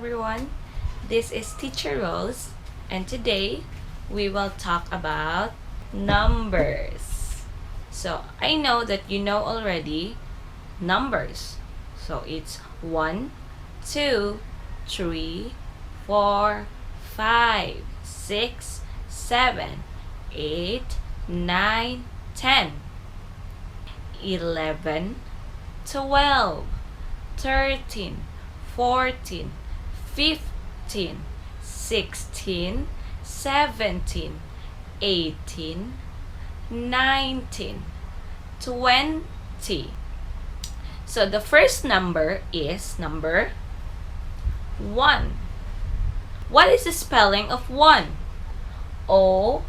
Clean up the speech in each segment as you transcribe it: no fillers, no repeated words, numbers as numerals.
everyone. This is Teacher Rose, and today we will talk about numbers. So, I know that you know already numbers. So, it's 1, 2, 3, 4, 5, 6, 7, 8, 9, 10, 11, 12, 13, 14, 15, 16, 17, 18, 19, 20. So the first number is number 1. What is the spelling of 1? O-N-E.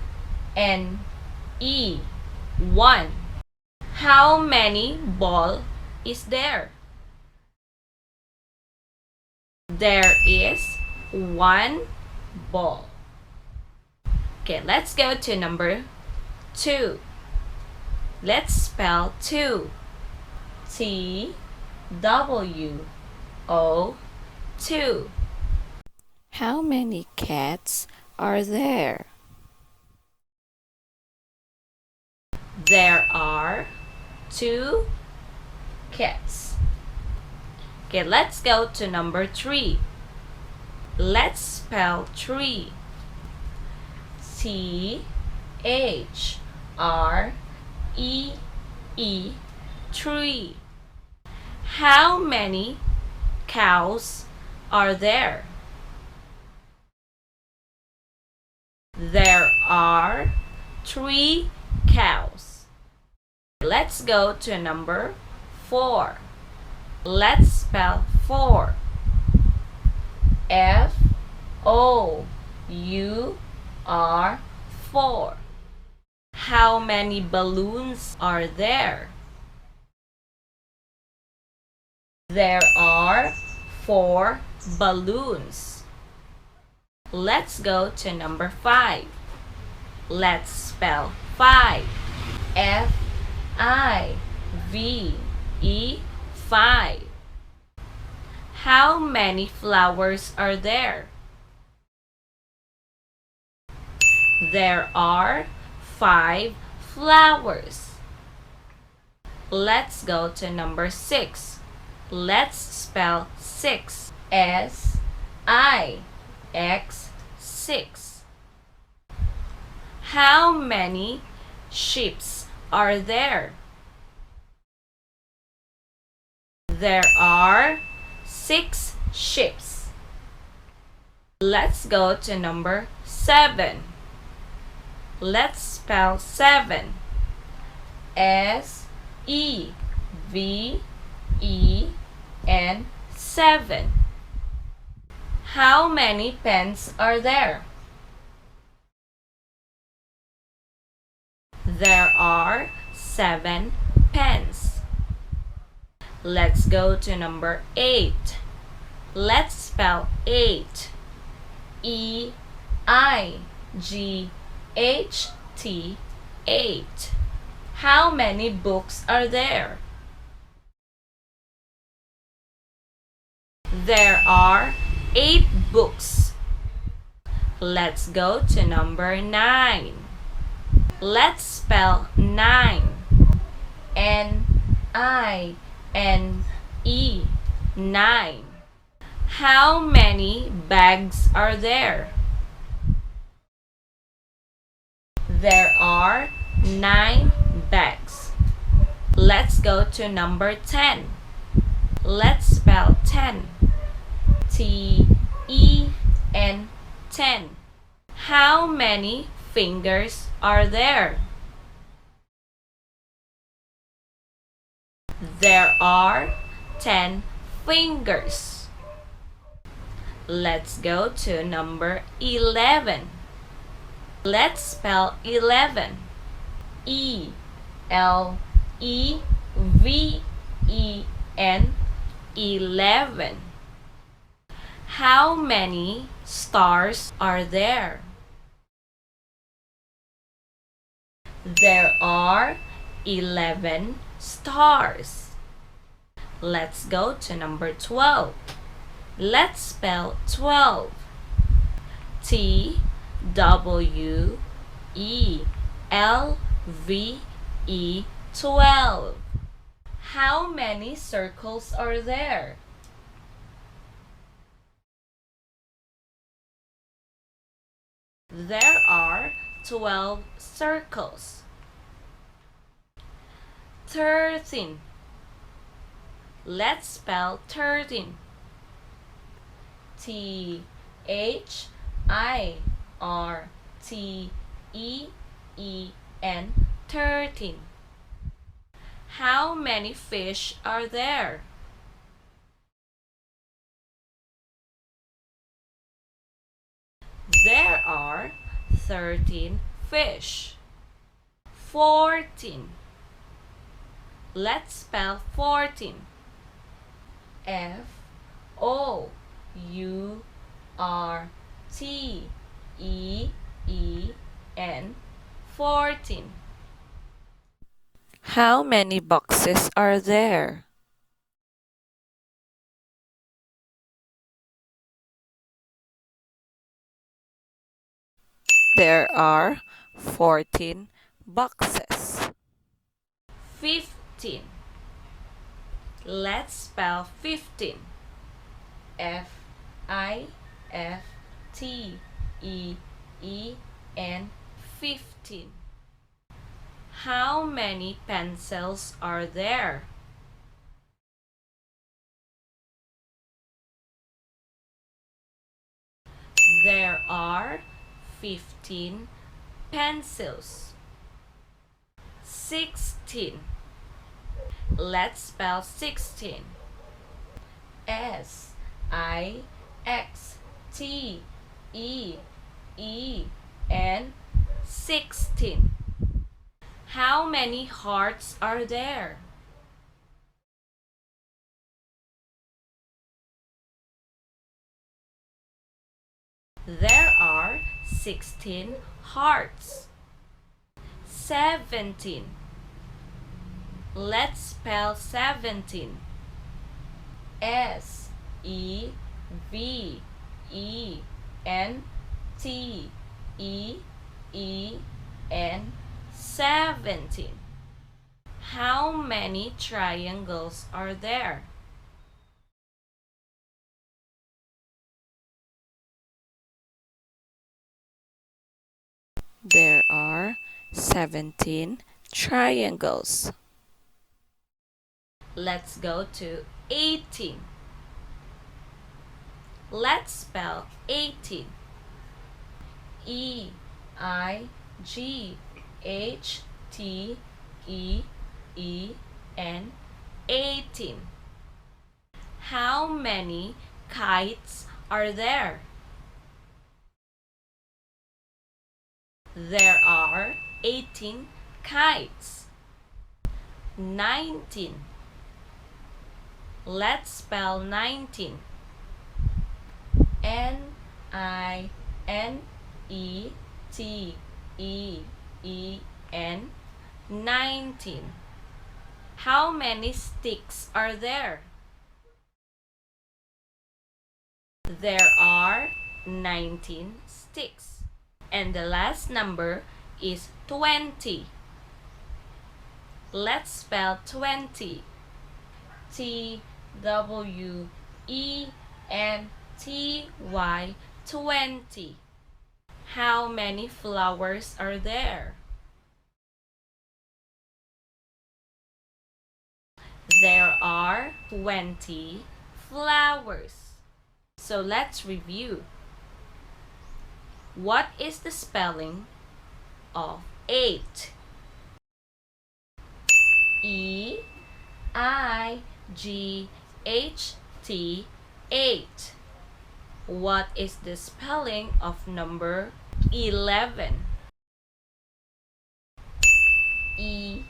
1. How many ball is there? There is 1 ball. Okay, let's go to number 2. Let's spell 2. T-W-O 2. How many cats are there? There are 2 cats. Okay, let's go to number 3. Let's spell 3. T-H-R-E-E 3. How many cows are there? There are 3 cows. Let's go to number 4. Let's spell 4. F-O-U-R 4. How many balloons are there? There are 4 balloons. Let's go to number 5. Let's spell 5. F-I-V-E 5. How many flowers are there? There are 5 flowers. Let's go to number 6. Let's spell 6. S-I-X 6. How many sheep are there? There are 6 sheep. Let's go to number 7. Let's spell 7. S-E-V-E-N 7. How many pens are there? There are 7 pens. Let's go to number 8. Let's spell 8. E-I-G-H-T 8. How many books are there? There are 8 books. Let's go to number 9. Let's spell 9. N-I-N-E 9. How many bags are there? There are 9 bags. Let's go to number 10. Let's spell 10. T-E-N 10. How many fingers are there? There are 10 fingers. Let's go to number 11. Let's spell 11. E-L-E-V-E-N 11. How many stars are there? There are 11 stars. Let's go to number 12. Let's spell 12. TWELVE, 12. How many circles are there? There are 12 circles. 13. Let's spell 13. THIRTEEN, 13. How many fish are there? There are 13 fish. 14. Let's spell 14. FOURTEEN, 14. How many boxes are there? There are 14 boxes. 15. Let's spell 15. FIFTEEN, 15. How many pencils are there? There are 15 pencils. 16. Let's spell 16. SIXTEEN, 16. How many hearts are there? There are 16 hearts. 17. Let's spell 17. SEVENTEEN, 17. How many triangles are there? There are 17 triangles. Let's go to 18. Let's spell 18. EIGHTEEN, 18. How many kites are there? There are 18 kites. 19. Let's spell 19. NINETEEN, 19. How many sticks are there? There are 19 sticks. And the last number is 20. Let's spell 20. TWENTY, 20. How many flowers are there? There are 20 flowers. So let's review. What is the spelling of 8? EIGHT, 8. What is the spelling of number 11? ELEVEN,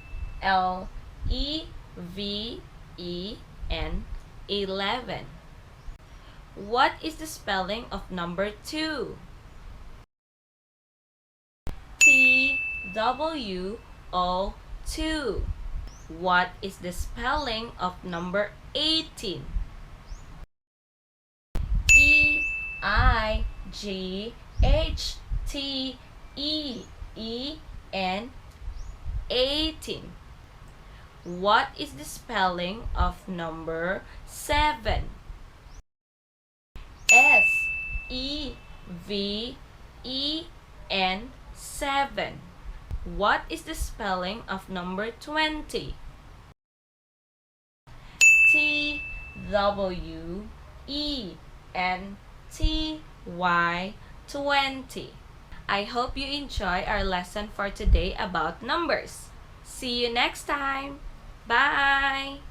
11. What is the spelling of number 2? TWO2. What is the spelling of number 18? S-E-I-G-H-T-E-E-N 18. What is the spelling of number 7? S-E-V-E-N 7. What is the spelling of number 20? T-W-E-N-T-Y 20. I hope you enjoy our lesson for today about numbers. See you next time. Bye!